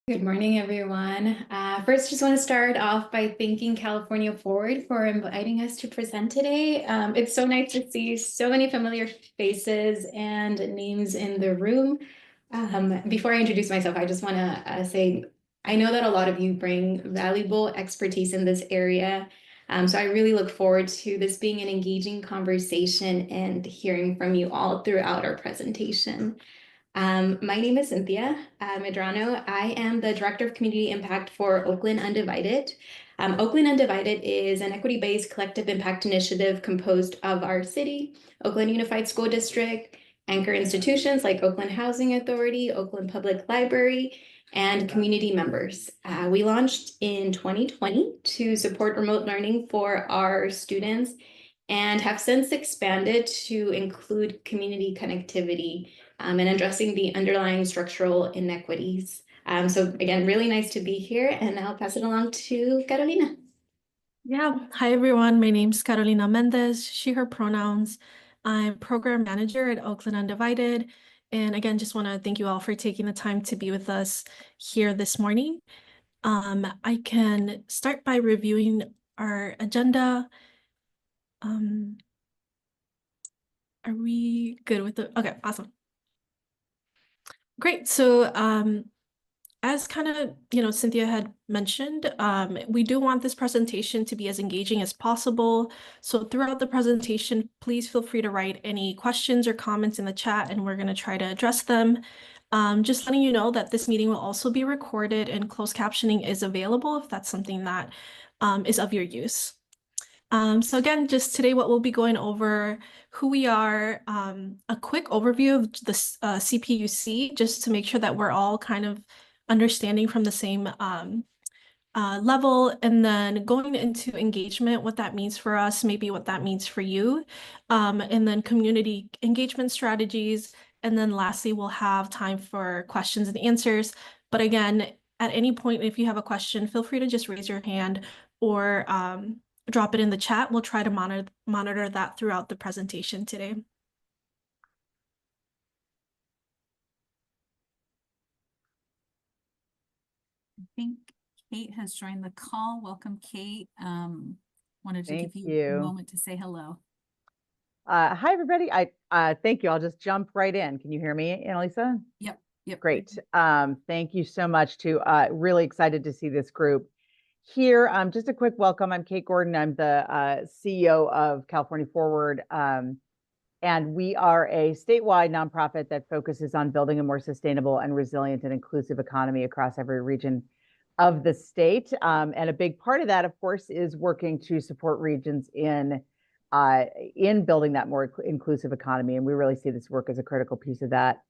Good morning, everyone. First, just want to start off by thanking California Forward for inviting us to present today. It's so nice to see so many familiar faces and names in the room. Before I introduce myself, I just want to say I know that a lot of you bring valuable expertise in this area. So I really look forward to this being an engaging conversation and hearing from you all throughout our presentation. My name is Cinthia Medrano. I am the Director of Community Impact for Oakland Undivided. Oakland Undivided is an equity-based collective impact initiative composed of our city, Oakland Unified School District, anchor institutions like Oakland Housing Authority, Oakland Public Library, and community members. We launched in 2020 to support remote learning for our students and have since expanded to include community connectivity and addressing the underlying structural inequities. So again, really nice to be here, and I'll pass it along to Carolina. Yeah, hi everyone. My name's Carolina Mendez, she, her pronouns. I'm program manager at Oakland Undivided. And again, just want to thank you all for taking the time to be with us here this morning. I can start by reviewing our agenda. Are we good with the, okay, awesome. Great, so as kind of, Cinthia had mentioned, we do want this presentation to be as engaging as possible. So throughout the presentation, please feel free to write any questions or comments in the chat, and we're going to try to address them. Just letting you know that this meeting will also be recorded and closed captioning is available if that's something that is of your use. So again, just today, what we'll be going over, who we are, a quick overview of the CPUC, just to make sure that we're all kind of understanding from the same level, and then going into engagement, what that means for us, maybe what that means for you, and then community engagement strategies. And then lastly, we'll have time for questions and answers. But again, at any point, if you have a question, feel free to just raise your hand or drop it in the chat. We'll try to monitor that throughout the presentation today. I think Kate has joined the call. Welcome, Kate. Wanted to Thank give you a moment to say hello. Hi, everybody. Thank you. I'll just jump right in. Can you hear me, Annalisa? Yep. Great. Thank you so much. Really excited to see this group here. Just a quick welcome. I'm Kate Gordon. I'm the CEO of California Forward. And we are a statewide nonprofit that focuses on building a more sustainable and resilient and inclusive economy across every region of the state. And a big part of that, of course, is working to support regions in building that more inclusive economy. And we really see this work as a critical piece of that.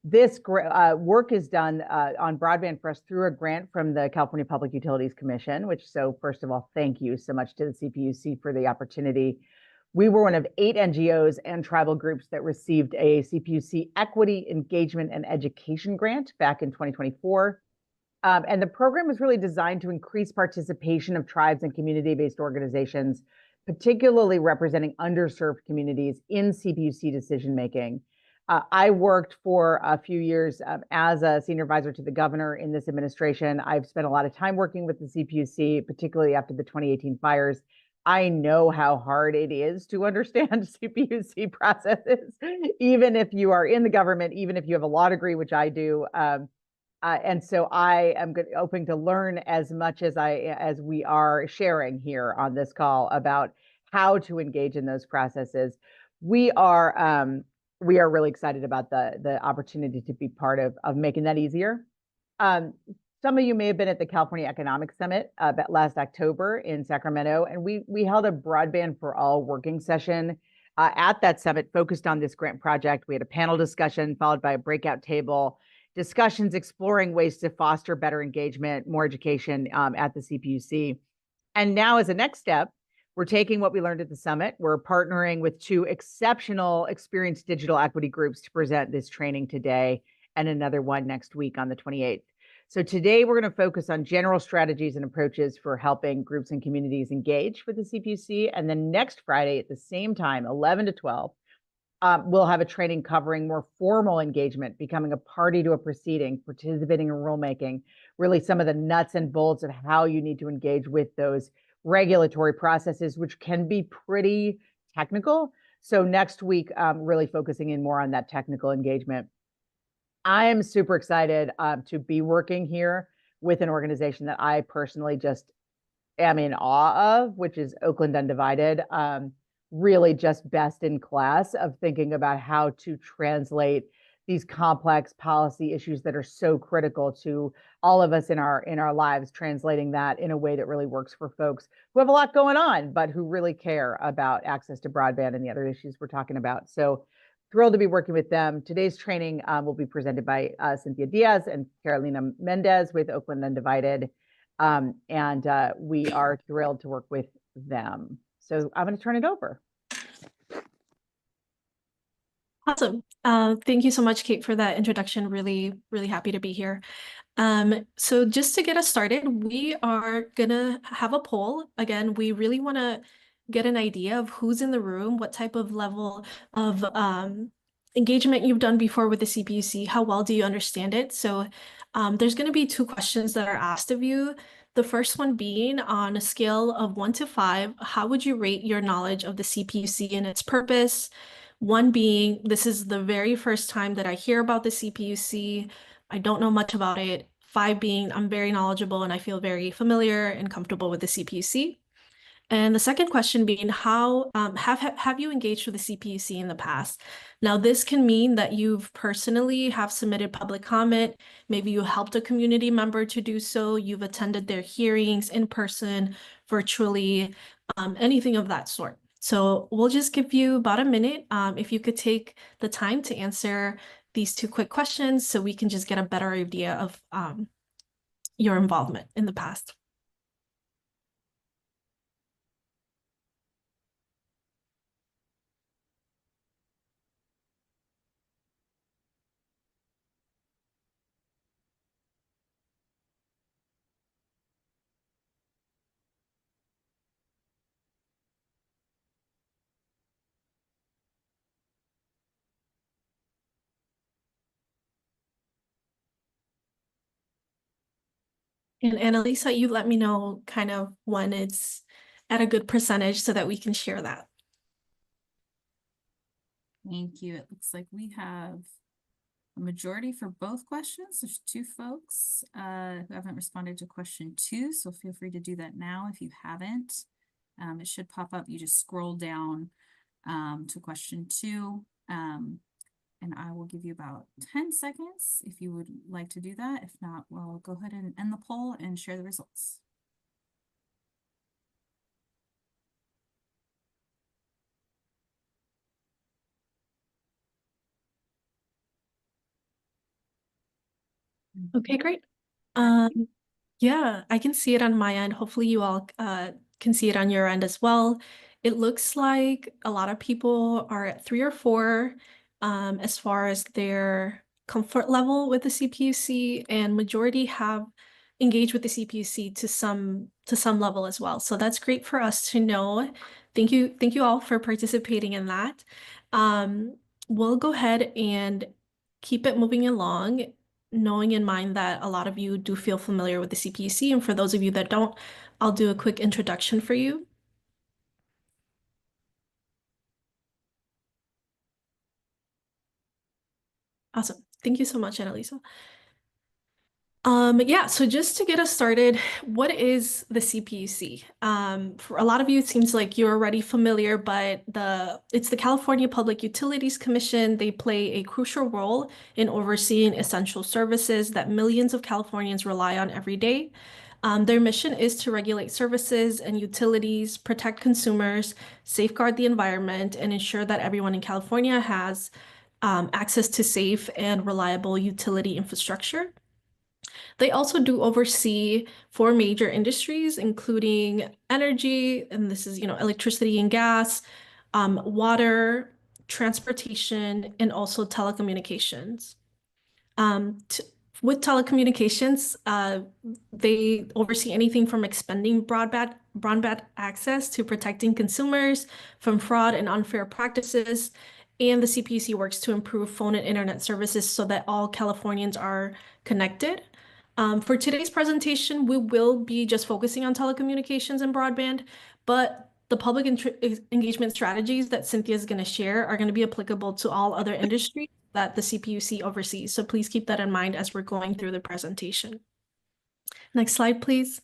This work is done on broadband for us through a grant from the California Public Utilities Commission, so first of all, thank you so much to the CPUC for the opportunity. We were one of 8 NGOs and tribal groups that received a CPUC Equity, Engagement, and Education grant back in 2024. And the program was really designed to increase participation of tribes and community-based organizations, particularly representing underserved communities in CPUC decision-making. I worked for a few years as a senior advisor to the governor in this administration. I've spent a lot of time working with the CPUC, particularly after the 2018 fires. I know how hard it is to understand CPUC processes, even if you are in the government, even if you have a law degree, which I do. And so I am hoping to learn as much as we are sharing here on this call about how to engage in those processes. We are really excited about the opportunity to be part of making that easier. Some of you may have been at the California Economic Summit last October in Sacramento, and we held a Broadband for All working session at that summit focused on this grant project. We had a panel discussion followed by a breakout table, discussions exploring ways to foster better engagement, more education at the CPUC. And now as a next step, we're taking what we learned at the summit. We're partnering with 2 exceptional experienced digital equity groups to present this training today and another one next week on the 28th. So today we're going to focus on general strategies and approaches for helping groups and communities engage with the CPUC. And then next Friday at the same time, 11 to 12, We'll have a training covering more formal engagement, becoming a party to a proceeding, participating in rulemaking, really some of the nuts and bolts of how you need to engage with those regulatory processes, which can be pretty technical. So next week, really focusing in more on that technical engagement. I am super excited to be working here with an organization that I personally just am in awe of, which is Oakland Undivided. Really just best in class of thinking about how to translate these complex policy issues that are so critical to all of us in our lives, translating that in a way that really works for folks who have a lot going on, but who really care about access to broadband and the other issues we're talking about. So thrilled to be working with them. Today's training will be presented by Cinthia Diaz and Carolina Mendez with Oakland Undivided. We are thrilled to work with them. So I'm going to turn it over. Awesome. Thank you so much, Kate, for that introduction. Really, really happy to be here. So just to get us started, we are gonna have a poll. Again, we really want to get an idea of who's in the room, what type of level of engagement you've done before with the CPUC, how well do you understand it? So there's going to be 2 questions that are asked of you. The first one being, on a scale of 1 to 5, how would you rate your knowledge of the CPUC and its purpose? 1 being, this is the very first time that I hear about the CPUC. I don't know much about it. 5 being, I'm very knowledgeable and I feel very familiar and comfortable with the CPUC. And the second question being, how have you engaged with the CPUC in the past? Now, this can mean that you've personally have submitted public comment. Maybe you helped a community member to do so. You've attended their hearings in person, virtually, anything of that sort. So we'll just give you about a minute. If you could take the time to answer these 2 quick questions so we can just get a better idea of your involvement in the past. And Annalisa, you let me know kind of when it's at a good percentage so that we can share that. Thank you. It looks like we have a majority for both questions. There's 2 folks who haven't responded to question 2, so feel free to do that now if you haven't. It should pop up. You just scroll down to question 2, and I will give you about 10 seconds if you would like to do that. If not, we'll go ahead and end the poll and share the results. Okay, great. Yeah, I can see it on my end. Hopefully you all can see it on your end as well. It looks like a lot of people are at 3 or 4 as far as their comfort level with the CPUC, and majority have engaged with the CPUC to some level as well. So that's great for us to know. Thank you all for participating in that. We'll go ahead and keep it moving along, knowing in mind that a lot of you do feel familiar with the CPUC, and for those of you that don't, I'll do a quick introduction for you. Awesome. Thank you so much, Annalisa. Yeah, so just to get us started, what is the CPUC? For a lot of you, it seems like you're already familiar, but it's the California Public Utilities Commission. They play a crucial role in overseeing essential services that millions of Californians rely on every day. Their mission is to regulate services and utilities, protect consumers, safeguard the environment, and ensure that everyone in California has access to safe and reliable utility infrastructure. They also do oversee 4 major industries, including energy, and this is, electricity and gas, water, transportation, and also telecommunications. With telecommunications, they oversee anything from expanding broadband access to protecting consumers from fraud and unfair practices. and the CPUC works to improve phone and internet services so that all Californians are connected. For today's presentation, we will be just focusing on telecommunications and broadband, but the public engagement strategies that Cinthia is going to share are going to be applicable to all other industries that the CPUC oversees. So please keep that in mind as we're going through the presentation. Next slide, please.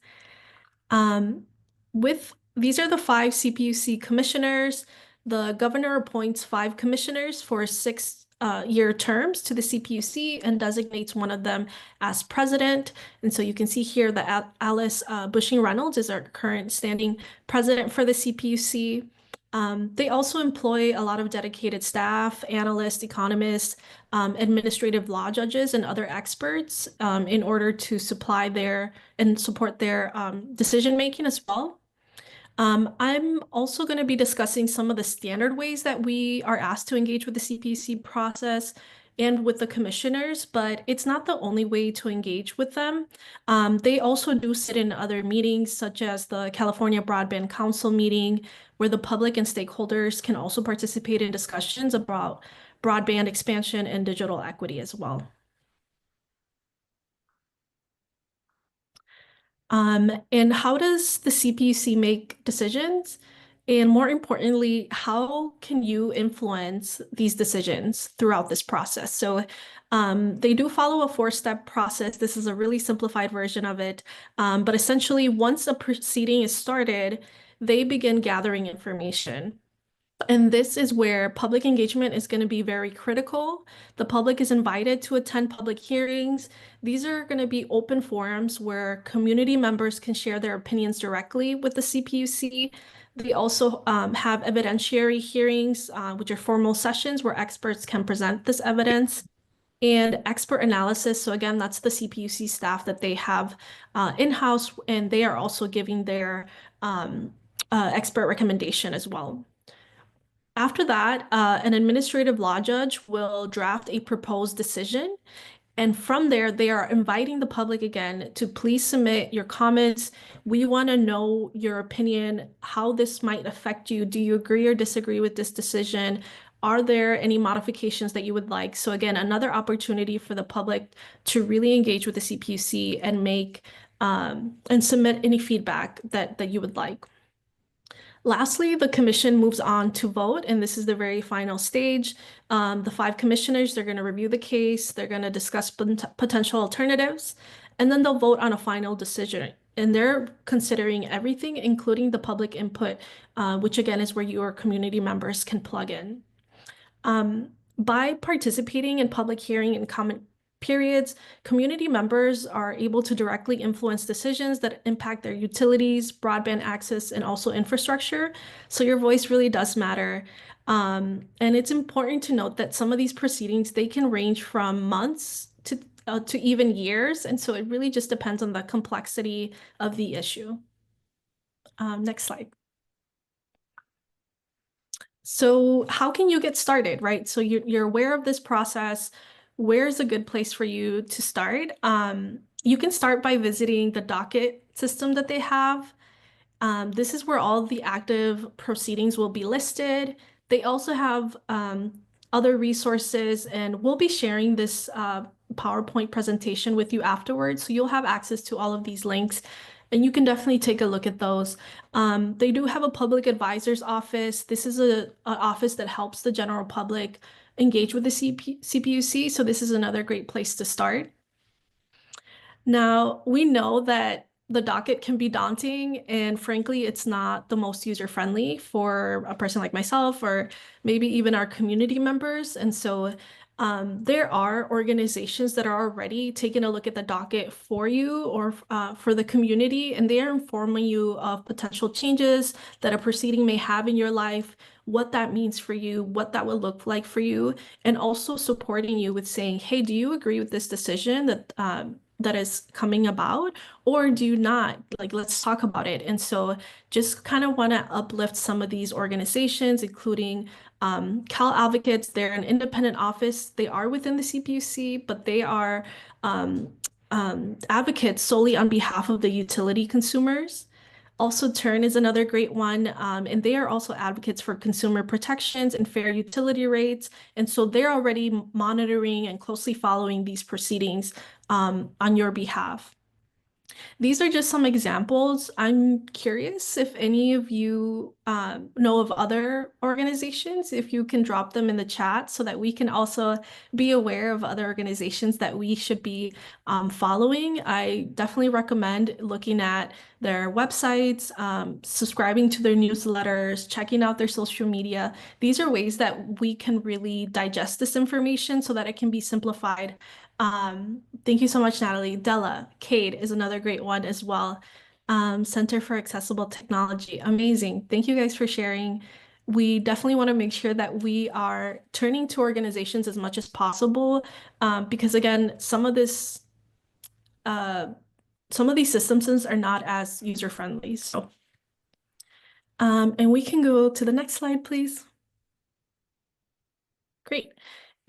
These are the 5 CPUC commissioners. The governor appoints 5 commissioners for 6-year terms to the CPUC and designates one of them as president. And so you can see here that Alice Bushing Reynolds is our current standing president for the CPUC. They also employ a lot of dedicated staff, analysts, economists, administrative law judges, and other experts in order to support their decision-making as well. I'm also going to be discussing some of the standard ways that we are asked to engage with the CPUC process and with the commissioners, but it's not the only way to engage with them. They also do sit in other meetings, such as the California Broadband Council meeting, where the public and stakeholders can also participate in discussions about broadband expansion and digital equity as well. And how does the CPUC make decisions? And more importantly, how can you influence these decisions throughout this process? So they do follow a 4-step process. This is a really simplified version of it. But essentially, once a proceeding is started, they begin gathering information. And this is where public engagement is going to be very critical. The public is invited to attend public hearings. These are going to be open forums where community members can share their opinions directly with the CPUC. They also have evidentiary hearings, which are formal sessions where experts can present this evidence, and expert analysis. So again, that's the CPUC staff that they have in-house, and they are also giving their expert recommendation as well. After that, an administrative law judge will draft a proposed decision. And from there, they are inviting the public again to please submit your comments. We want to know your opinion, how this might affect you. Do you agree or disagree with this decision? Are there any modifications that you would like? So again, another opportunity for the public to really engage with the CPUC and make and submit any feedback that you would like. Lastly, the commission moves on to vote, and this is the very final stage. The 5 commissioners, they're going to review the case, they're going to discuss potential alternatives, and then they'll vote on a final decision. And they're considering everything, including the public input, which again is where your community members can plug in. By participating in public hearing and comment periods, community members are able to directly influence decisions that impact their utilities, broadband access, and also infrastructure. So your voice really does matter. And it's important to note that some of these proceedings, they can range from months to even years. And so it really just depends on the complexity of the issue. Next slide. So how can you get started, right? So you're aware of this process. Where's a good place for you to start? You can start by visiting the docket system that they have. This is where all the active proceedings will be listed. They also have other resources, and we'll be sharing this PowerPoint presentation with you afterwards. So you'll have access to all of these links, and you can definitely take a look at those. They do have a public advisor's office. This is an office that helps the general public engage with the CPUC. So this is another great place to start. Now, we know that the docket can be daunting, and frankly, it's not the most user-friendly for a person like myself or maybe even our community members. And so there are organizations that are already taking a look at the docket for you or for the community, and they are informing you of potential changes that a proceeding may have in your life, what that means for you, what that will look like for you, and also supporting you with saying, hey, do you agree with this decision that is coming about, or do you not? Like, let's talk about it. And so just kind of want to uplift some of these organizations, including Cal Advocates. They're an independent office. They are within the CPUC, but they are advocates solely on behalf of the utility consumers. Also, Turn is another great one, and they are also advocates for consumer protections and fair utility rates. And so they're already monitoring and closely following these proceedings on your behalf. These are just some examples. I'm curious if any of you know of other organizations, if you can drop them in the chat so that we can also be aware of other organizations that we should be following. I definitely recommend looking at their websites, subscribing to their newsletters, checking out their social media. These are ways that we can really digest this information so that it can be simplified. Thank you so much, Natalie. Della, Cade is another great one as well. Center for Accessible Technology, amazing. Thank you guys for sharing. We definitely want to make sure that we are turning to organizations as much as possible, because again, some of these systems are not as user-friendly. So, and we can go to the next slide, please. Great.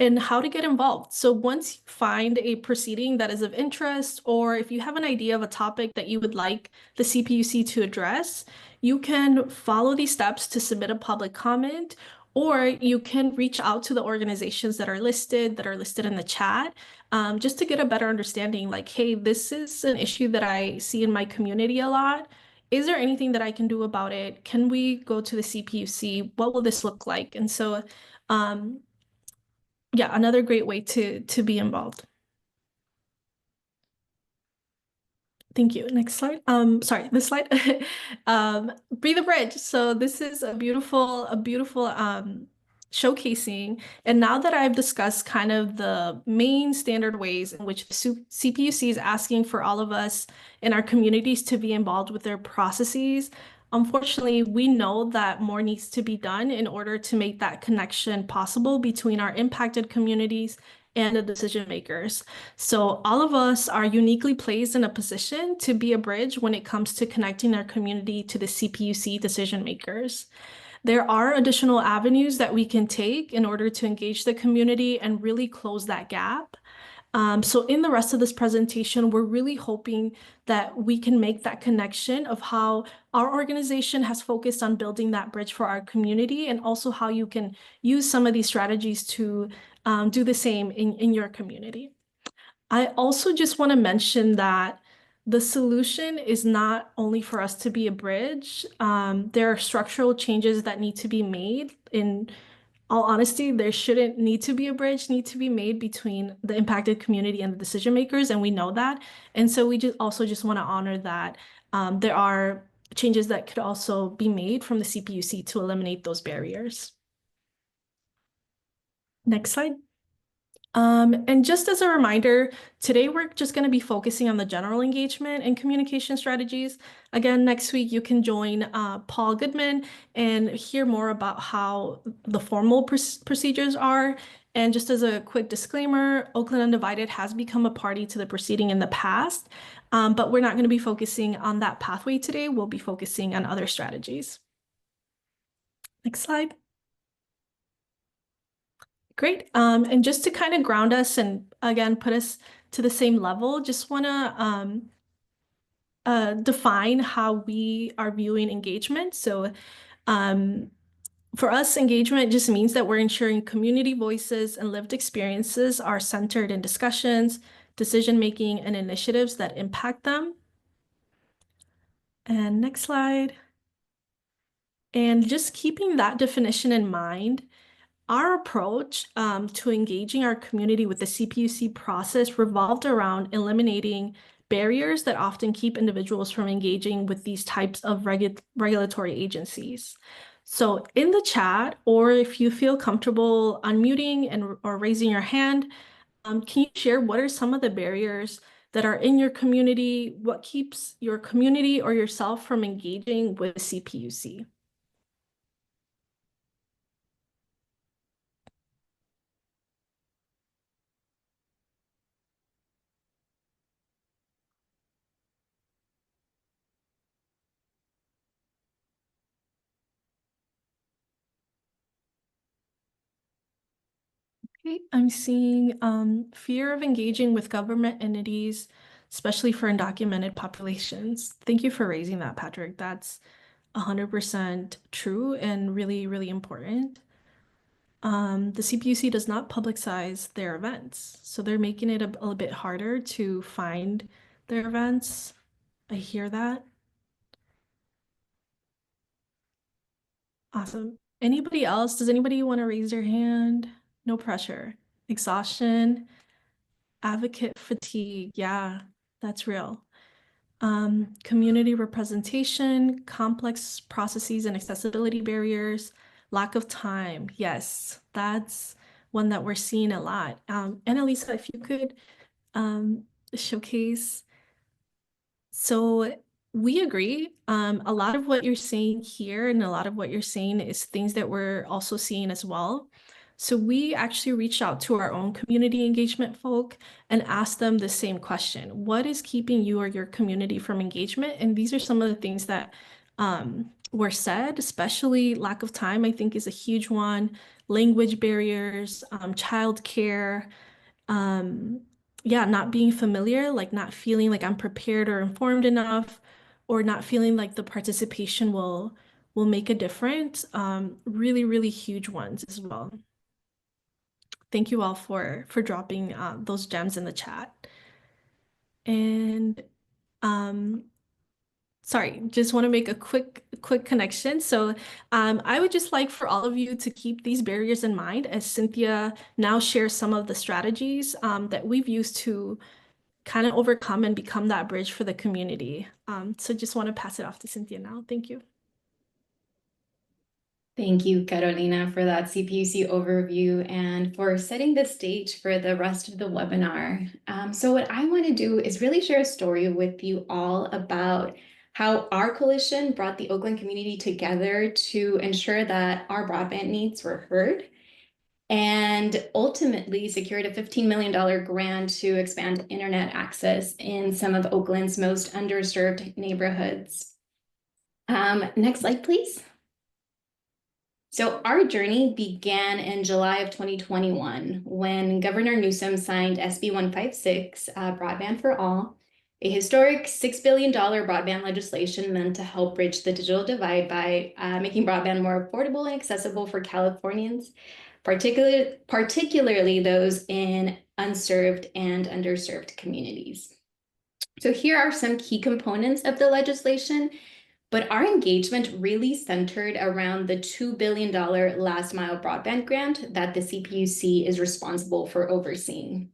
And how to get involved. So once you find a proceeding that is of interest, or if you have an idea of a topic that you would like the CPUC to address, you can follow these steps to submit a public comment, or you can reach out to the organizations that are listed in the chat, just to get a better understanding, like, hey, this is an issue that I see in my community a lot. Is there anything that I can do about it? Can we go to the CPUC? What will this look like? And so, yeah, another great way to be involved. Thank you. Next slide. Sorry, this slide. Be the Bridge. So this is a beautiful showcasing. And now that I've discussed kind of the main standard ways in which the CPUC is asking for all of us in our communities to be involved with their processes, unfortunately, we know that more needs to be done in order to make that connection possible between our impacted communities and the decision makers. So all of us are uniquely placed in a position to be a bridge when it comes to connecting our community to the CPUC decision makers. There are additional avenues that we can take in order to engage the community and really close that gap. So in the rest of this presentation, we're really hoping that we can make that connection of how our organization has focused on building that bridge for our community, and also how you can use some of these strategies to do the same in your community. I also just want to mention that the solution is not only for us to be a bridge. There are structural changes that need to be made. In all honesty, there shouldn't need to be a bridge need to be made between the impacted community and the decision makers, and we know that. And so we just want to honor that there are changes that could also be made from the CPUC to eliminate those barriers. Next slide. And just as a reminder, today we're just going to be focusing on the general engagement and communication strategies. Again, next week you can join Paul Goodman and hear more about how the formal procedures are. And just as a quick disclaimer, Oakland Undivided has become a party to the proceeding in the past, but we're not going to be focusing on that pathway today. We'll be focusing on other strategies. Next slide. Great. And just to kind of ground us and again, put us to the same level, just want to define how we are viewing engagement. So for us, engagement just means that we're ensuring community voices and lived experiences are centered in discussions, decision-making, and initiatives that impact them. And next slide. And just keeping that definition in mind, our approach to engaging our community with the CPUC process revolved around eliminating barriers that often keep individuals from engaging with these types of regulatory agencies. So in the chat, or if you feel comfortable unmuting or raising your hand, can you share what are some of the barriers that are in your community? What keeps your community or yourself from engaging with CPUC? Okay, I'm seeing fear of engaging with government entities, especially for undocumented populations. Thank you for raising that, Patrick. That's 100% true and really, really important. The CPUC does not publicize their events, so they're making it a little bit harder to find their events. I hear that. Awesome. Anybody else? Does anybody want to raise their hand? No pressure. Exhaustion, advocate fatigue. Yeah, that's real. Community representation, complex processes and accessibility barriers, lack of time. Yes, that's one that we're seeing a lot. Annalisa, if you could showcase. So we agree. A lot of what you're saying here and a lot of what you're saying is things that we're also seeing as well. So we actually reached out to our own community engagement folk and asked them the same question. What is keeping you or your community from engagement? And these are some of the things that were said, especially lack of time, I think is a huge one. Language barriers, childcare, yeah, not being familiar, like not feeling like I'm prepared or informed enough, or not feeling like the participation will make a difference. Really, really huge ones as well. Thank you all for dropping those gems in the chat. And sorry, just want to make a quick connection. So I would just like for all of you to keep these barriers in mind as Cinthia now shares some of the strategies that we've used to kind of overcome and become that bridge for the community. So just want to pass it off to Cinthia now. Thank you. Thank you, Carolina, for that CPUC overview and for setting the stage for the rest of the webinar. So what I want to do is really share a story with you all about how our coalition brought the Oakland community together to ensure that our broadband needs were heard and ultimately secured a $15 million grant to expand internet access in some of Oakland's most underserved neighborhoods. Next slide, please. So our journey began in July of 2021 when Governor Newsom signed SB 156, Broadband for All, a historic $6 billion broadband legislation meant to help bridge the digital divide by making broadband more affordable and accessible for Californians, particularly those in unserved and underserved communities. So here are some key components of the legislation. But our engagement really centered around the $2 billion last mile broadband grant that the CPUC is responsible for overseeing.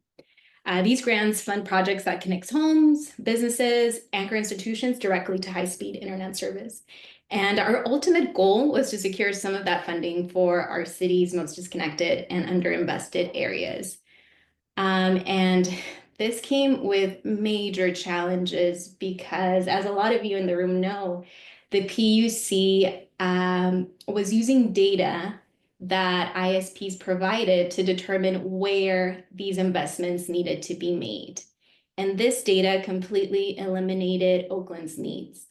These grants fund projects that connect homes, businesses, anchor institutions directly to high-speed internet service. And our ultimate goal was to secure some of that funding for our city's most disconnected and underinvested areas. And this came with major challenges because, as a lot of you in the room know, the PUC was using data that ISPs provided to determine where these investments needed to be made. And this data completely eliminated Oakland's needs.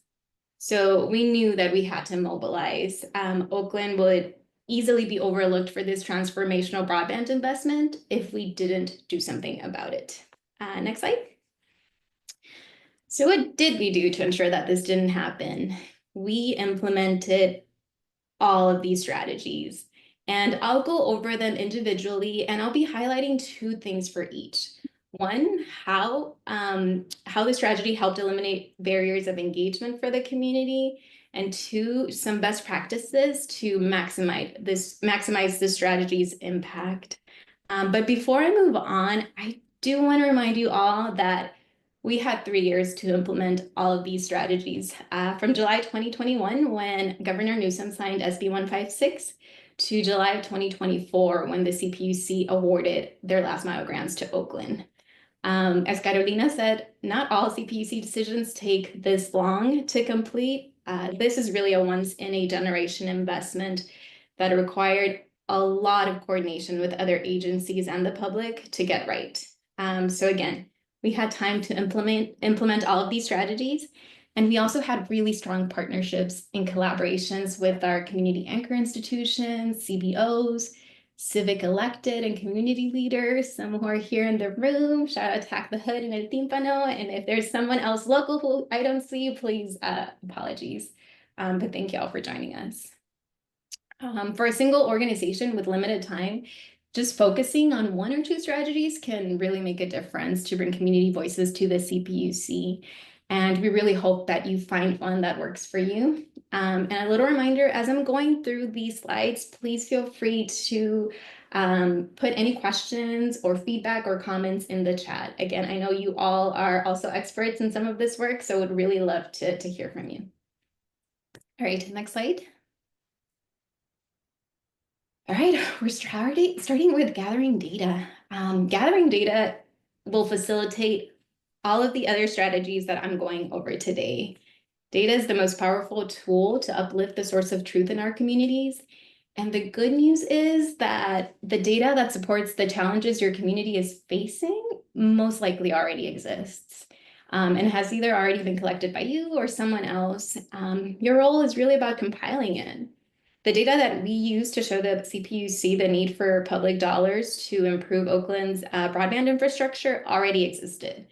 So we knew that we had to mobilize. Oakland would easily be overlooked for this transformational broadband investment if we didn't do something about it. Next slide. So what did we do to ensure that this didn't happen? We implemented all of these strategies, and I'll go over them individually, and I'll be highlighting two things for each. One, how the strategy helped eliminate barriers of engagement for the community, and two, some best practices to maximize the strategy's impact. But before I move on, I do want to remind you all that we had 3 years to implement all of these strategies, from July 2021, when Governor Newsom signed SB 156, to July of 2024, when the CPUC awarded their last mile grants to Oakland. As Carolina said, not all CPUC decisions take this long to complete. This is really a once-in-a-generation investment that required a lot of coordination with other agencies and the public to get right. So again, we had time to implement all of these strategies, and we also had really strong partnerships and collaborations with our community anchor institutions, CBOs, civic elected and community leaders, some who are here in the room. Shout out to Hack the Hood and El Tímpano. And if there's someone else local who I don't see, please, apologies. But thank you all for joining us. For a single organization with limited time, just focusing on one or two strategies can really make a difference to bring community voices to the CPUC. And we really hope that you find one that works for you. And a little reminder, as I'm going through these slides, please feel free to put any questions or feedback or comments in the chat. Again, I know you all are also experts in some of this work, so would really love to hear from you. All right, next slide. All right, we're starting with gathering data. Gathering data will facilitate all of the other strategies that I'm going over today. Data is the most powerful tool to uplift the source of truth in our communities. And the good news is that the data that supports the challenges your community is facing most likely already exists. And has either already been collected by you or someone else. Your role is really about compiling it. The data that we use to show the CPUC the need for public dollars to improve Oakland's broadband infrastructure already existed.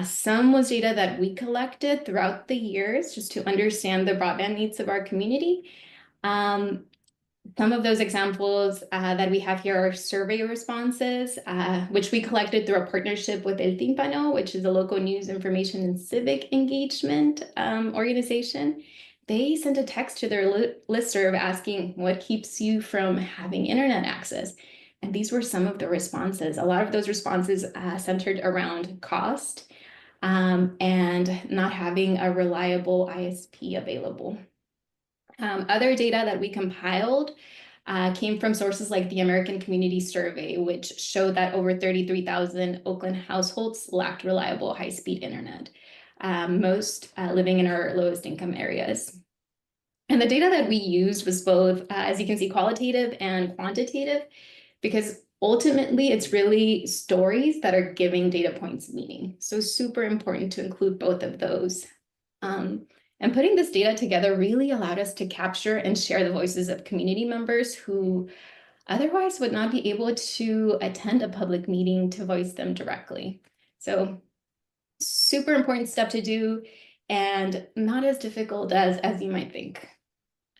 Some was data that we collected throughout the years just to understand the broadband needs of our community. Some of those examples that we have here are survey responses, which we collected through a partnership with El Tímpano, which is a local news, information, and civic engagement organization. They sent a text to their listserv asking, what keeps you from having internet access? And these were some of the responses. A lot of those responses centered around cost and not having a reliable ISP available. Other data that we compiled came from sources like the American Community Survey, which showed that over 33,000 Oakland households lacked reliable high-speed internet, most living in our lowest income areas. And the data that we used was both, as you can see, qualitative and quantitative, because ultimately it's really stories that are giving data points meaning. So super important to include both of those. And putting this data together really allowed us to capture and share the voices of community members who otherwise would not be able to attend a public meeting to voice them directly. So super important step to do and not as difficult as you might think.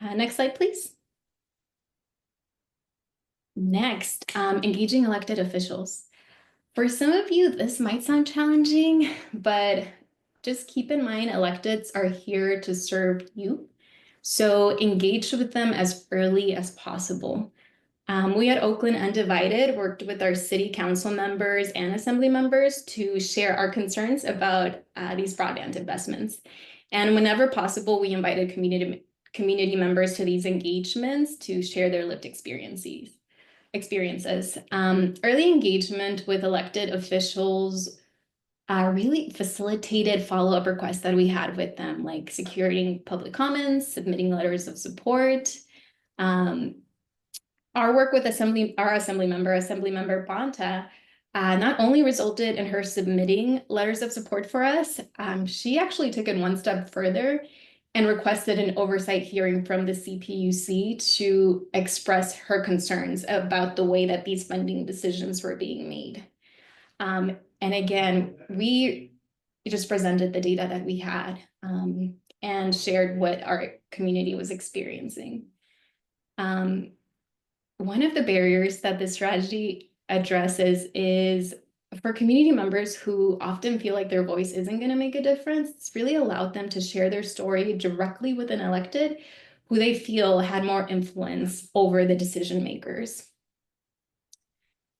Next slide, please. Next, engaging elected officials. For some of you, this might sound challenging, but just keep in mind electeds are here to serve you. So engage with them as early as possible. We at Oakland Undivided worked with our city council members and assembly members to share our concerns about these broadband investments. And whenever possible, we invited community members to these engagements to share their lived experiences. Early engagement with elected officials really facilitated follow-up requests that we had with them, like securing public comments, submitting letters of support. Our work with our assembly member Banta, not only resulted in her submitting letters of support for us, she actually took it one step further and requested an oversight hearing from the CPUC to express her concerns about the way that these funding decisions were being made. And again, we just presented the data that we had and shared what our community was experiencing. One of the barriers that this strategy addresses is for community members who often feel like their voice isn't going to make a difference. It's really allowed them to share their story directly with an elected who they feel had more influence over the decision makers.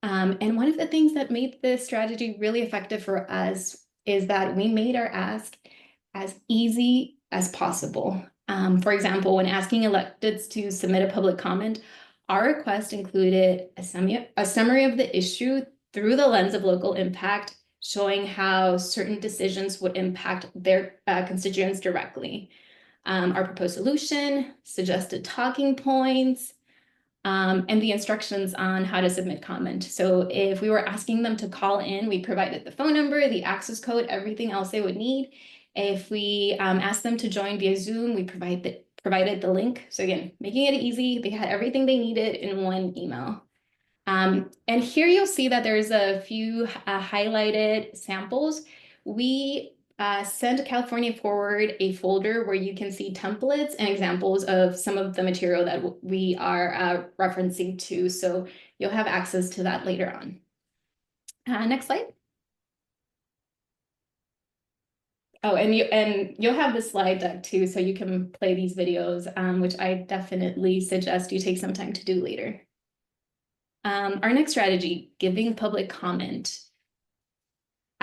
And one of the things that made this strategy really effective for us is that we made our ask as easy as possible. For example, when asking electeds to submit a public comment, our request included a summary of the issue through the lens of local impact, showing how certain decisions would impact their constituents directly. Our proposed solution, suggested talking points, and the instructions on how to submit comment. So if we were asking them to call in, we provided the phone number, the access code, everything else they would need. If we asked them to join via Zoom, we provided the link. So again, making it easy. They had everything they needed in one email. And here you'll see that there's a few highlighted samples. We sent California Forward a folder where you can see templates and examples of some of the material that we are referencing to. So you'll have access to that later on. Next slide. Oh, and you'll have the slide deck too, so you can play these videos, which I definitely suggest you take some time to do later. Our next strategy, giving public comment.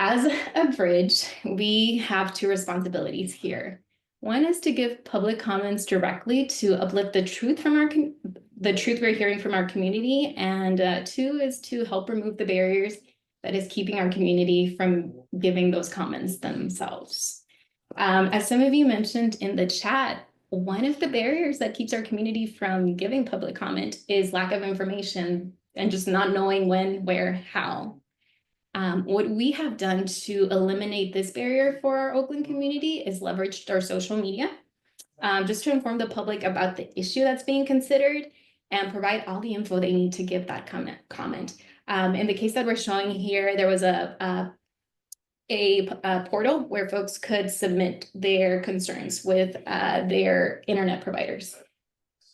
As a bridge, we have two responsibilities here. One is to give public comments directly to uplift the truth from the truth we're hearing from our community, and two is to help remove the barriers that is keeping our community from giving those comments themselves. As some of you mentioned in the chat, one of the barriers that keeps our community from giving public comment is lack of information and just not knowing when, where, how. What we have done to eliminate this barrier for our Oakland community is leveraged our social media, just to inform the public about the issue that's being considered and provide all the info they need to give that comment. In the case that we're showing here, there was a portal where folks could submit their concerns with their internet providers.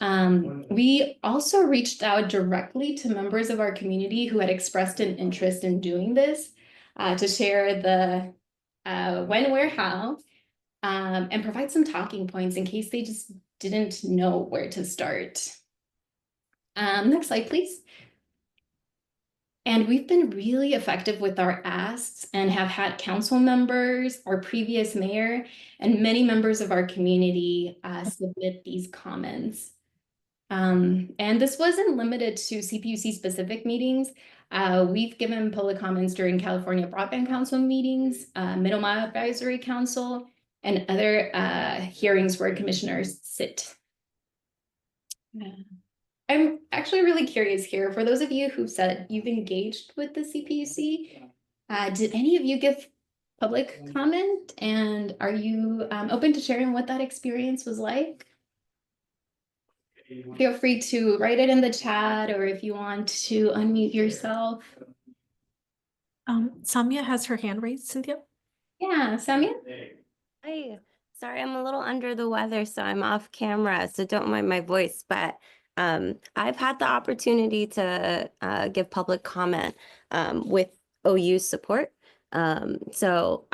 We also reached out directly to members of our community who had expressed an interest in doing this, to share the when, where, how, and provide some talking points in case they just didn't know where to start. Next slide, please. And we've been really effective with our asks and have had council members, our previous mayor, and many members of our community submit these comments. And this wasn't limited to CPUC specific meetings. We've given public comments during California Broadband Council meetings, Middle Mile Advisory Council, and other hearings where commissioners sit. I'm actually really curious here, for those of you who've said you've engaged with the CPUC, did any of you give public comment, and are you open to sharing what that experience was like? Feel free to write it in the chat, or if you want to unmute yourself. Samia has her hand raised, Cynthia. Yeah, Samia? Hi, sorry, I'm a little under the weather, so I'm off camera, so don't mind my voice, but I've had the opportunity to give public comment with OU support. So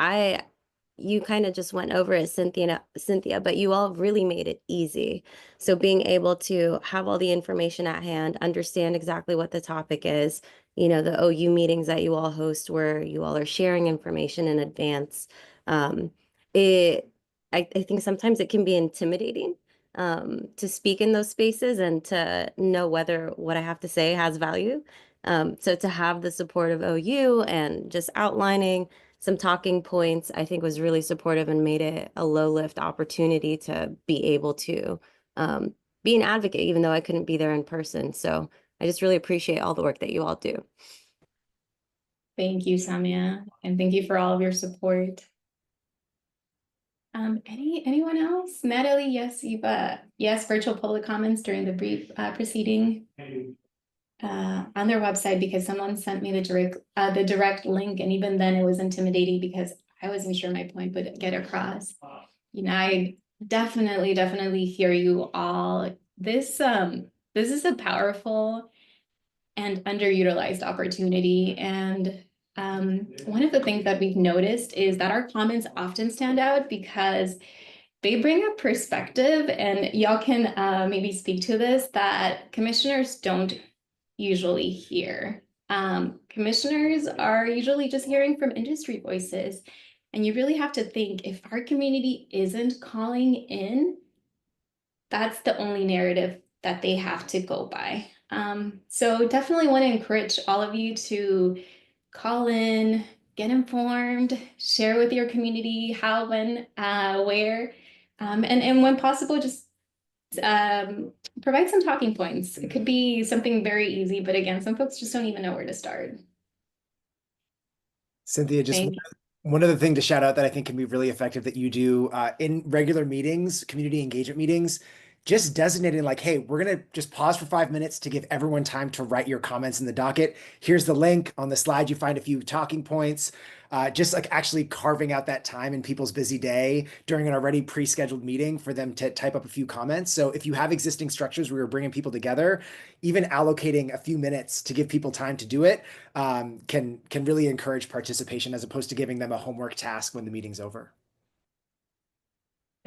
you kind of just went over it, Cynthia, but you all really made it easy. So being able to have all the information at hand, understand exactly what the topic is, you know, the OU meetings that you all host where you all are sharing information in advance. I think sometimes it can be intimidating to speak in those spaces and to know whether what I have to say has value. So to have the support of OU and just outlining some talking points, I think was really supportive and made it a low lift opportunity to be able to be an advocate, even though I couldn't be there in person. So I just really appreciate all the work that you all do. Thank you, Samia, and thank you for all of your support. Anyone else? Natalie, yes, you've yes, virtual public comments during the brief proceeding on their website, because someone sent me the direct link, and even then it was intimidating because I wasn't sure my point would get across. You know, I definitely hear you all. This is a powerful and underutilized opportunity, and one of the things that we've noticed is that our comments often stand out because they bring a perspective, and y'all can maybe speak to this, that commissioners don't usually hear. Commissioners are usually just hearing from industry voices, and you really have to think, if our community isn't calling in, that's the only narrative that they have to go by. So definitely want to encourage all of you to call in, get informed, share with your community how, when, where, and when possible, just provide some talking points. It could be something very easy, but again, some folks just don't even know where to start. Cynthia, just one other thing to shout out that I think can be really effective that you do in regular meetings, community engagement meetings, just designating like, hey, we're going to just pause for 5 minutes to give everyone time to write your comments in the docket. Here's the link on the slide. You find a few talking points. Just like actually carving out that time in people's busy day during an already pre-scheduled meeting for them to type up a few comments. So if you have existing structures where you're bringing people together, even allocating a few minutes to give people time to do it can really encourage participation as opposed to giving them a homework task when the meeting's over.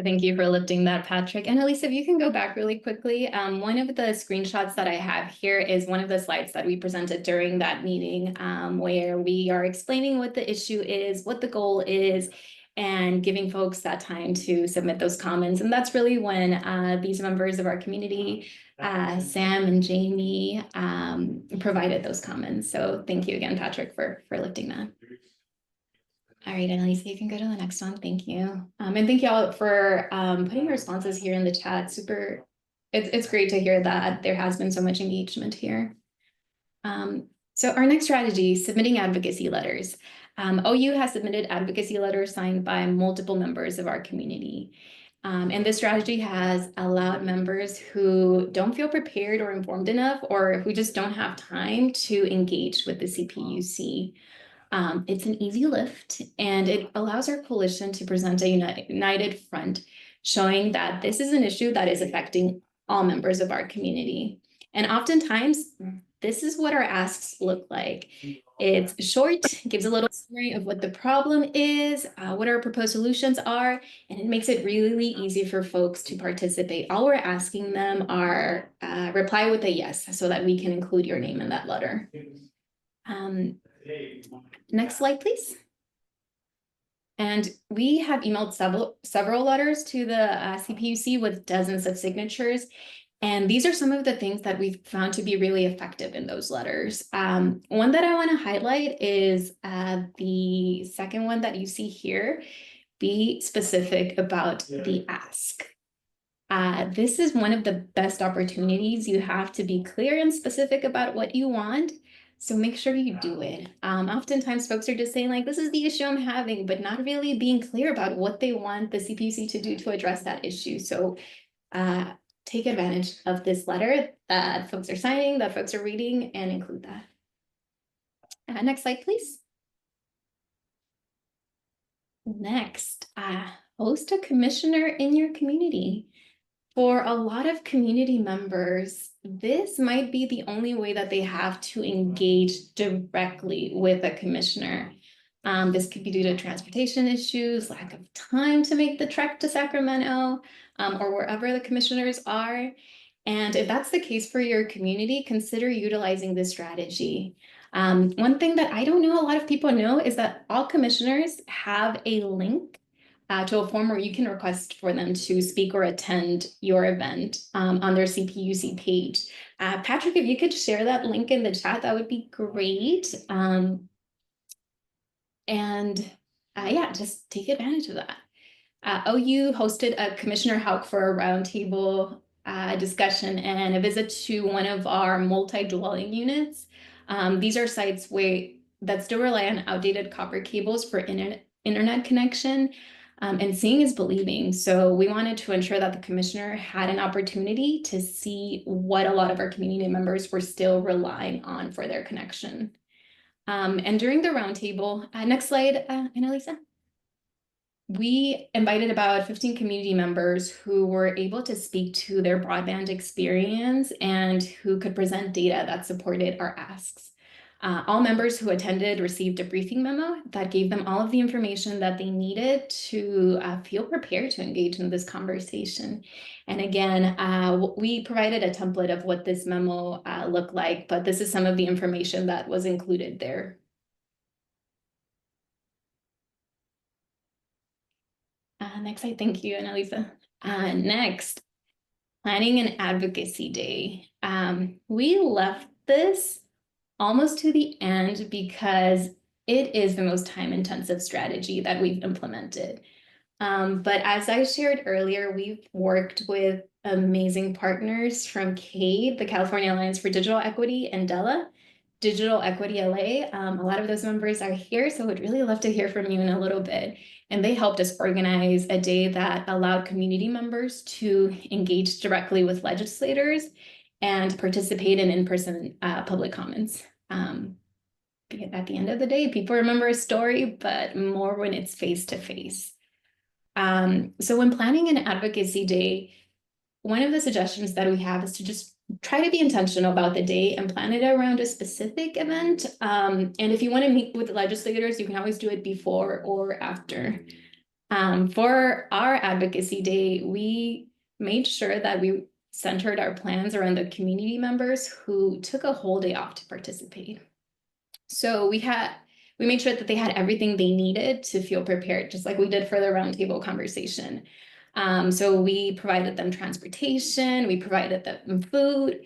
Thank you for lifting that, Patrick. And Elisa, if you can go back really quickly, one of the screenshots that I have here is one of the slides that we presented during that meeting, where we are explaining what the issue is, what the goal is, and giving folks that time to submit those comments. And that's really when these members of our community, Sam and Jamie, provided those comments. So thank you again, Patrick, for lifting that. All right, Annalisa, you can go to the next one. Thank you. And thank you all for putting your responses here in the chat. It's great to hear that there has been so much engagement here. So our next strategy, submitting advocacy letters. OU has submitted advocacy letters signed by multiple members of our community. And this strategy has allowed members who don't feel prepared or informed enough, or who just don't have time to engage with the CPUC. It's an easy lift, and it allows our coalition to present a united front, showing that this is an issue that is affecting all members of our community. And oftentimes, this is what our asks look like. It's short, gives a little summary of what the problem is, what our proposed solutions are, and it makes it really easy for folks to participate. All we're asking them are reply with a yes, so that we can include your name in that letter. Next slide, please. And we have emailed several letters to the CPUC with dozens of signatures. And these are some of the things that we've found to be really effective in those letters. One that I want to highlight is the second one that you see here. Be specific about the ask. This is one of the best opportunities. You have to be clear and specific about what you want. So make sure you do it. Oftentimes folks are just saying like, this is the issue I'm having, but not really being clear about what they want the CPUC to do to address that issue. So take advantage of this letter that folks are signing, that folks are reading, and include that. Next slide, please. Next, host a commissioner in your community. For a lot of community members, this might be the only way that they have to engage directly with a commissioner. This could be due to transportation issues, lack of time to make the trek to Sacramento, or wherever the commissioners are. And if that's the case for your community, consider utilizing this strategy. One thing that I don't know a lot of people know is that all commissioners have a link to a form where you can request for them to speak or attend your event on their CPUC page. Patrick, if you could share that link in the chat, that would be great. Yeah, just take advantage of that. OU hosted a Commissioner Hauk for a roundtable discussion and a visit to one of our multi-dwelling units. These are sites that still rely on outdated copper cables for internet connection. And seeing is believing. So we wanted to ensure that the commissioner had an opportunity to see what a lot of our community members were still relying on for their connection. And during the roundtable, next slide, Annalisa. We invited about 15 community members who were able to speak to their broadband experience and who could present data that supported our asks. All members who attended received a briefing memo that gave them all of the information that they needed to feel prepared to engage in this conversation. And again, we provided a template of what this memo looked like, but this is some of the information that was included there. Next slide, thank you, Annalisa. Next, planning an advocacy day. We left this almost to the end because it is the most time-intensive strategy that we've implemented. But as I shared earlier, we've worked with amazing partners from CADE, the California Alliance for Digital Equity, and DELA, Digital Equity LA. A lot of those members are here, so would really love to hear from you in a little bit. And they helped us organize a day that allowed community members to engage directly with legislators and participate in in-person public comments. At the end of the day, people remember a story, but more when it's face-to-face. So when planning an advocacy day, one of the suggestions that we have is to just try to be intentional about the day and plan it around a specific event. And if you want to meet with legislators, you can always do it before or after. For our advocacy day, we made sure that we centered our plans around the community members who took a whole day off to participate. So we made sure that they had everything they needed to feel prepared, just like we did for the roundtable conversation. So we provided them transportation, we provided them food,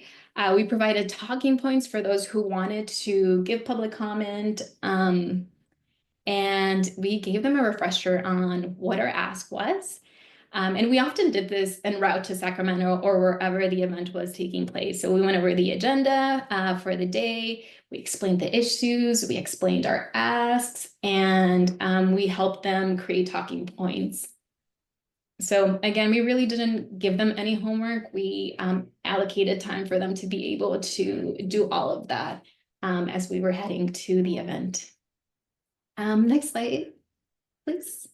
we provided talking points for those who wanted to give public comment, and we gave them a refresher on what our ask was. And we often did this en route to Sacramento or wherever the event was taking place. So we went over the agenda for the day, we explained the issues, we explained our asks, and we helped them create talking points. So again, we really didn't give them any homework. We allocated time for them to be able to do all of that as we were heading to the event. Next slide, please.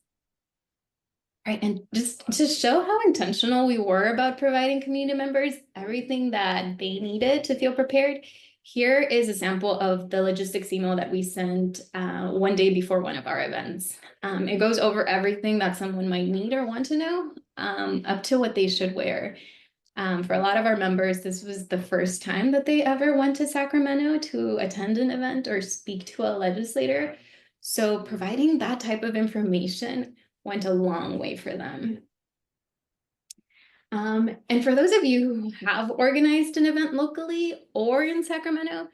All right, and just to show how intentional we were about providing community members everything that they needed to feel prepared, here is a sample of the logistics email that we sent one day before one of our events. It goes over everything that someone might need or want to know, up to what they should wear. For a lot of our members, this was the first time that they ever went to Sacramento to attend an event or speak to a legislator. So providing that type of information went a long way for them. And for those of you who have organized an event locally or in Sacramento,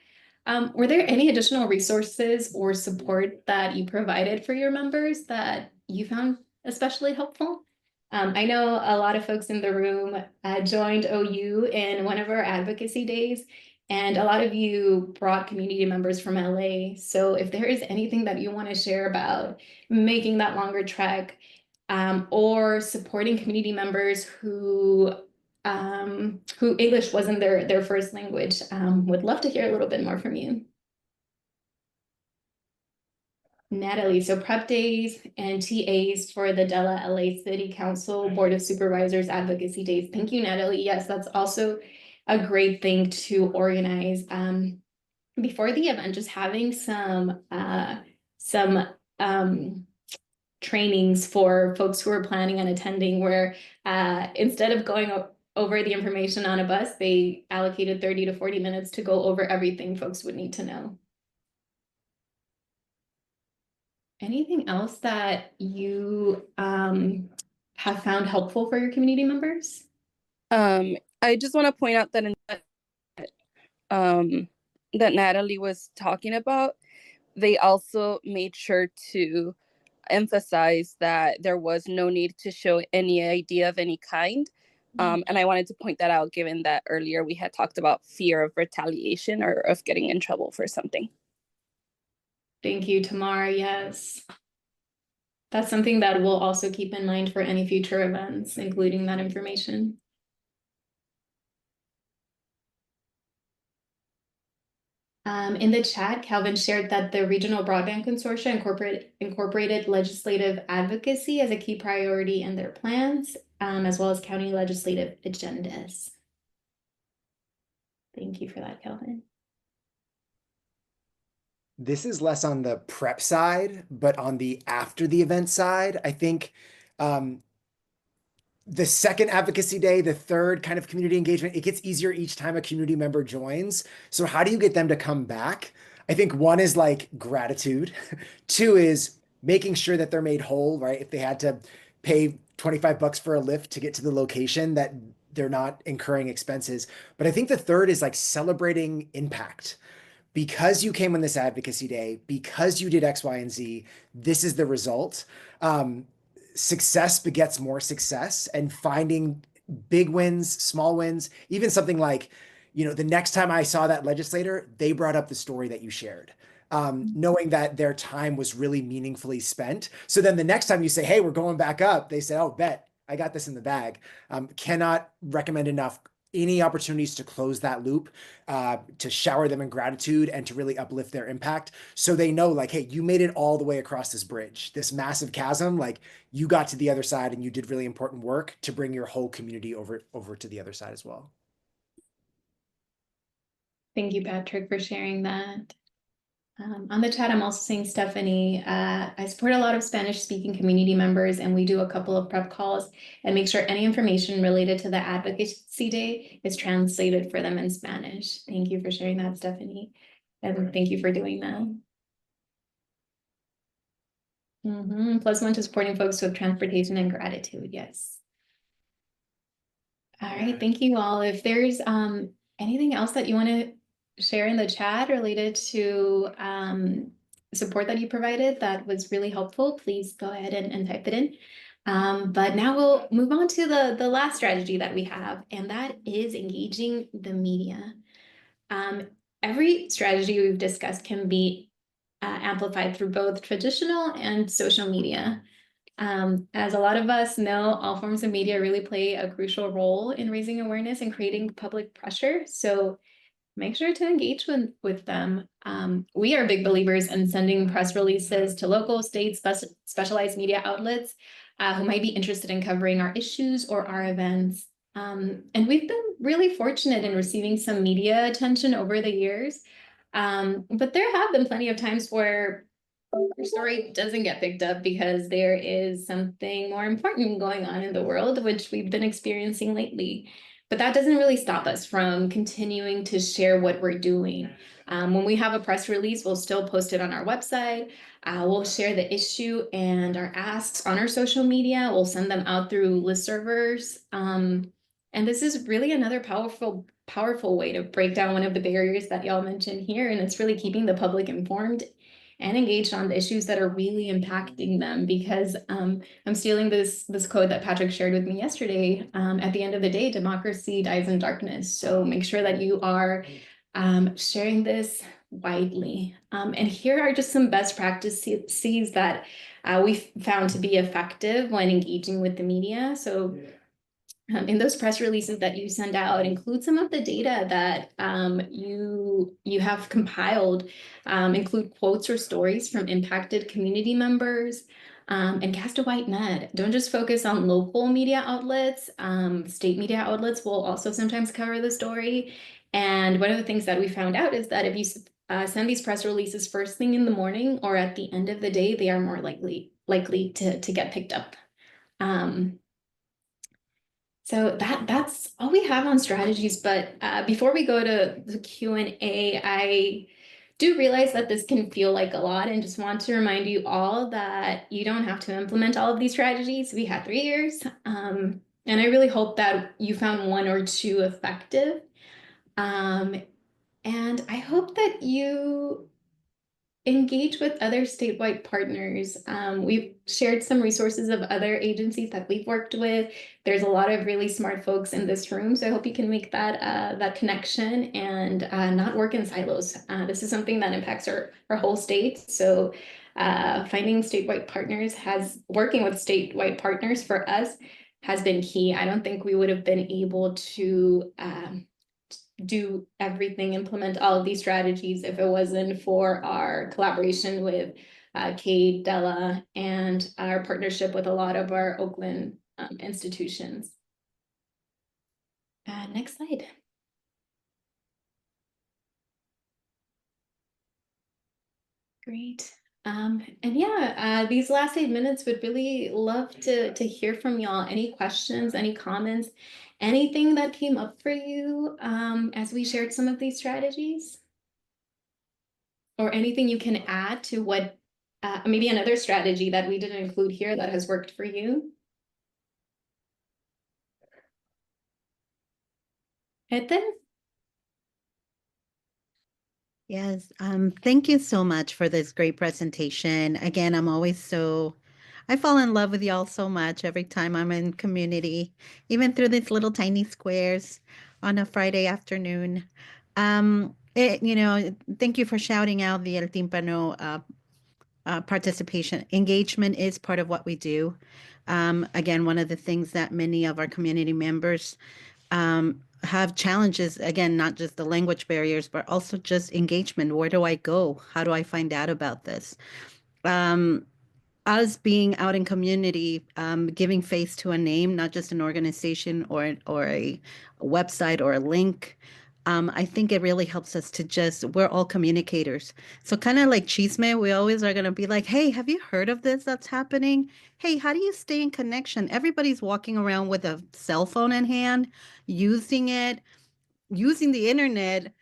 were there any additional resources or support that you provided for your members that you found especially helpful? I know a lot of folks in the room joined OU in one of our advocacy days, and a lot of you brought community members from LA. So if there is anything that you want to share about making that longer trek, or supporting community members who English wasn't their first language, would love to hear a little bit more from you. Natalie, so prep days and TAs for the Della LA City Council Board of Supervisors Advocacy Days. Thank you, Natalie. Yes, that's also a great thing to organize. Before the event, just having some trainings for folks who are planning on attending, where instead of going over the information on a bus, they allocated 30 to 40 minutes to go over everything folks would need to know. Anything else that you have found helpful for your community members? I just want to point out that that Natalie was talking about, they also made sure to emphasize that there was no need to show any idea of any kind. And I wanted to point that out, given that earlier we had talked about fear of retaliation or of getting in trouble for something. Thank you, Tamara. Yes. That's something that we'll also keep in mind for any future events, including that information. In the chat, Calvin shared that the Regional Broadband Consortia incorporated legislative advocacy as a key priority in their plans, as well as county legislative agendas. Thank you for that, Calvin. This is less on the prep side, but on the after the event side, I think the second advocacy day, the third kind of community engagement, it gets easier each time a community member joins. So how do you get them to come back? I think one is like gratitude. Two is making sure that they're made whole, right? If they had to pay 25 bucks for a lift to get to the location, that they're not incurring expenses. But I think the third is like celebrating impact. Because you came on this advocacy day, because you did X, Y, and Z, this is the result. Success begets more success, and finding big wins, small wins, even something like, the next time I saw that legislator, they brought up the story that you shared. Knowing that their time was really meaningfully spent. So then the next time you say, hey, we're going back up, they say, oh, bet, I got this in the bag. Cannot recommend enough any opportunities to close that loop, to shower them in gratitude and to really uplift their impact. So they know like, hey, you made it all the way across this bridge, this massive chasm, like you got to the other side and you did really important work to bring your whole community over to the other side as well. Thank you, Patrick, for sharing that. On the chat, I'm also seeing Stephanie. I support a lot of Spanish-speaking community members, and we do a couple of prep calls and make sure any information related to the Advocacy Day is translated for them in Spanish. Thank you for sharing that, Stephanie, and thank you for doing that. +1 to supporting folks with transportation and gratitude. Yes. All right, thank you all. If there's anything else that you want to share in the chat related to support that you provided that was really helpful, please go ahead and type it in. But now we'll move on to the last strategy that we have, and that is engaging the media. Every strategy we've discussed can be amplified through both traditional and social media. As a lot of us know, all forms of media really play a crucial role in raising awareness and creating public pressure. So make sure to engage with them. We are big believers in sending press releases to local, state, specialized media outlets who might be interested in covering our issues or our events. And we've been really fortunate in receiving some media attention over the years. But there have been plenty of times where our story doesn't get picked up because there is something more important going on in the world, which we've been experiencing lately. But that doesn't really stop us from continuing to share what we're doing. When we have a press release, we'll still post it on our website. We'll share the issue and our asks on our social media. We'll send them out through listservers. And this is really another powerful way to break down one of the barriers that y'all mentioned here. And it's really keeping the public informed and engaged on the issues that are really impacting them, because I'm stealing this quote that Patrick shared with me yesterday. At the end of the day, democracy dies in darkness. So make sure that you are sharing this widely. And here are just some best practices that we've found to be effective when engaging with the media. So in those press releases that you send out, include some of the data that you have compiled, include quotes or stories from impacted community members, and cast a wide net. Don't just focus on local media outlets. State media outlets will also sometimes cover the story. And one of the things that we found out is that if you send these press releases first thing in the morning or at the end of the day, they are more likely to get picked up. So that's all we have on strategies. But before we go to the Q&A, I do realize that this can feel like a lot, and just want to remind you all that you don't have to implement all of these strategies. We had 3 years, and I really hope that you found 1 or 2 effective. And I hope that you engage with other statewide partners. We've shared some resources of other agencies that we've worked with. There's a lot of really smart folks in this room, so I hope you can make that connection and not work in silos. This is something that impacts our whole state. So finding statewide partners working with statewide partners for us has been key. I don't think we would have been able to do everything, implement all of these strategies if it wasn't for our collaboration with Cade, Della, and our partnership with a lot of our Oakland institutions. Next slide. Great. And yeah, these last 8 minutes would really love to hear from y'all. Any questions, any comments, anything that came up for you as we shared some of these strategies? Or anything you can add to what, maybe another strategy that we didn't include here that has worked for you? Ethan? Yes, thank you so much for this great presentation. Again, I fall in love with y'all so much every time I'm in community, even through these little tiny squares. on a Friday afternoon. Thank you for shouting out the El Timpano participation. Engagement is part of what we do. Again, one of the things that many of our community members have challenges, again, not just the language barriers, but also just engagement. Where do I go? How do I find out about this? Us being out in community, giving face to a name, not just an organization or a website or a link. I think it really helps us to we're all communicators. So kind of like Chisme, we always are going to be like, hey, have you heard of this that's happening? Hey, how do you stay in connection? Everybody's walking around with a cell phone in hand, using it, using the internet.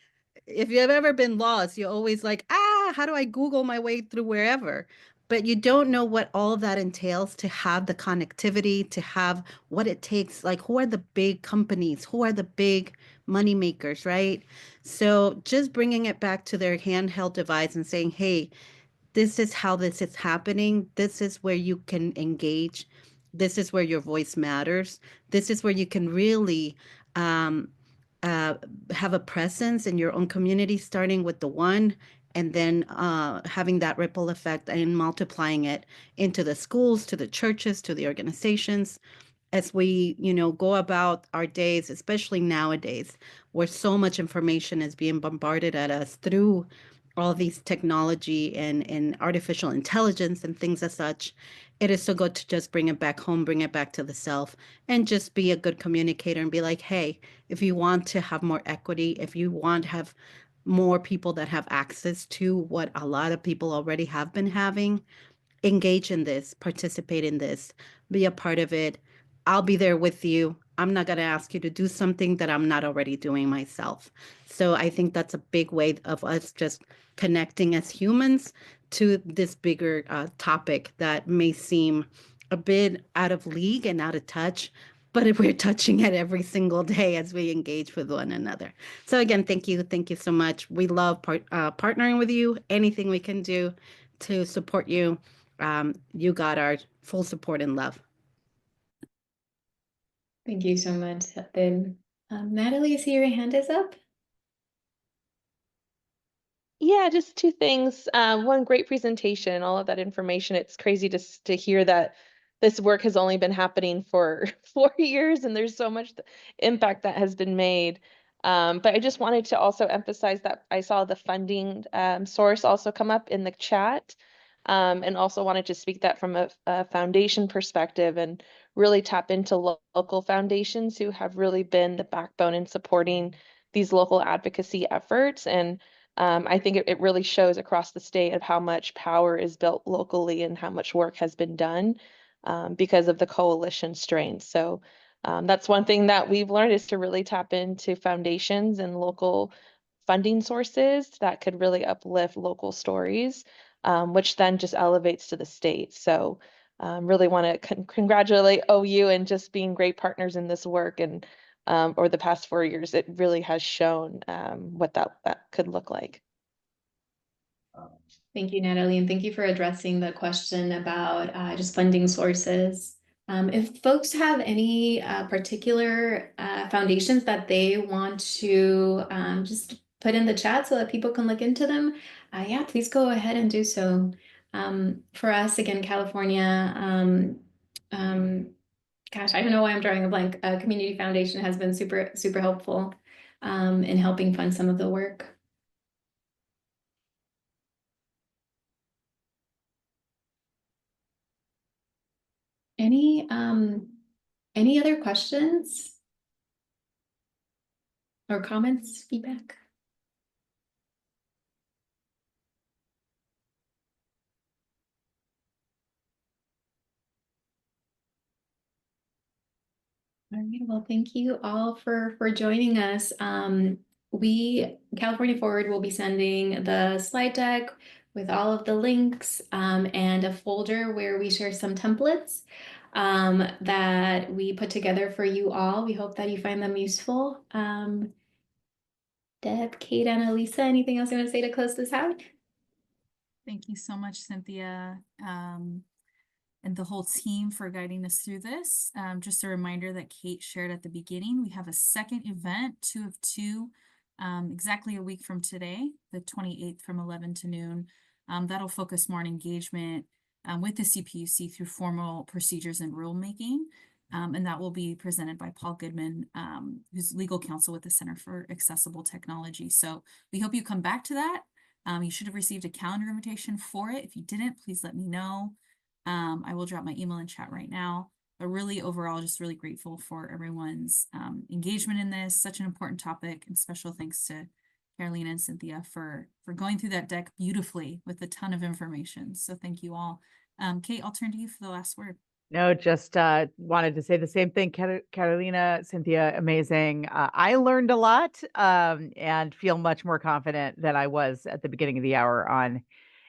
If you've ever been lost, you're always like, how do I Google my way through wherever? But you don't know what all of that entails to have the connectivity, to have what it takes. Like, who are the big companies? Who are the big money makers, right? So just bringing it back to their handheld device and saying, hey, this is how this is happening. This is where you can engage. This is where your voice matters. This is where you can really um, have a presence in your own community, starting with the one, and then having that ripple effect and multiplying it into the schools, to the churches, to the organizations, as we, go about our days, especially nowadays, where so much information is being bombarded at us through all these technology and artificial intelligence and things as such. It is so good to just bring it back home, bring it back to the self, and just be a good communicator and be like, hey, if you want to have more equity, if you want to have more people that have access to what a lot of people already have been having, engage in this, participate in this, be a part of it. I'll be there with you. I'm not going to ask you to do something that I'm not already doing myself. So I think that's a big way of us just connecting as humans to this bigger topic that may seem a bit out of league and out of touch, but if we're touching it every single day as we engage with one another. So again, thank you. Thank you so much. We love partnering with you. Anything we can do to support you, you got our full support and love. Thank you so much. Then, Natalie, I see your hand is up. Yeah, just two things. One, great presentation, all of that information. It's crazy to hear that this work has only been happening for 4 years and there's so much impact that has been made. But I just wanted to also emphasize that I saw the funding source also come up in the chat, and also wanted to speak that from a foundation perspective and really tap into local foundations who have really been the backbone in supporting these local advocacy efforts. And I think it really shows across the state of how much power is built locally and how much work has been done because of the coalition strength. So that's one thing that we've learned, is to really tap into foundations and local funding sources that could really uplift local stories, which then just elevates to the state. So really want to congratulate OU and just being great partners in this work. And over the past 4 years, it really has shown what that could look like. Thank you, Natalie, and thank you for addressing the question about just funding sources. If folks have any particular foundations that they want to just put in the chat so that people can look into them, yeah, please go ahead and do so. For us, again, California, gosh, I don't know why I'm drawing a blank. Community Foundation has been super, super helpful in helping fund some of the work. Any other questions or comments, feedback? All right, well, thank you all for joining us. California Forward will be sending the slide deck with all of the links and a folder where we share some templates that we put together for you all. We hope that you find them useful. Deb, Kate, and Elisa, anything else you want to say to close this out? Thank you so much, Cynthia. and the whole team for guiding us through this. Just a reminder that Kate shared at the beginning, we have a second event, 2 of 2, exactly a week from today, the 28th from 11 to noon. That'll focus more on engagement with the CPUC through formal procedures and rulemaking. And that will be presented by Paul Goodman, who's legal counsel with the Center for Accessible Technology. So we hope you come back to that. You should have received a calendar invitation for it. If you didn't, please let me know. I will drop my email in chat right now. But really, overall, just really grateful for everyone's engagement in this, such an important topic, and special thanks to Carolina and Cinthia for going through that deck beautifully with a ton of information. So thank you all. Kate, I'll turn to you for the last word. No, just wanted to say the same thing. Carolina, Cinthia, amazing. I learned a lot and feel much more confident than I was at the beginning of the hour on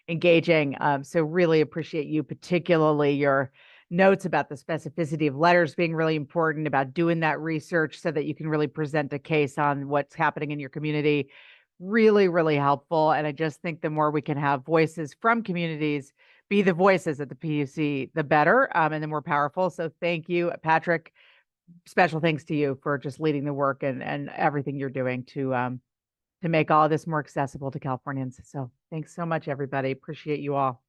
engaging. So really appreciate you, particularly your notes about the specificity of letters being really important, about doing that research so that you can really present a case on what's happening in your community. Really, really helpful. And I just think the more we can have voices from communities be the voices at the PUC, the better, and the more powerful. So thank you, Patrick. Special thanks to you for just leading the work and everything you're doing to make all of this more accessible to Californians. So thanks so much, everybody. Appreciate you all.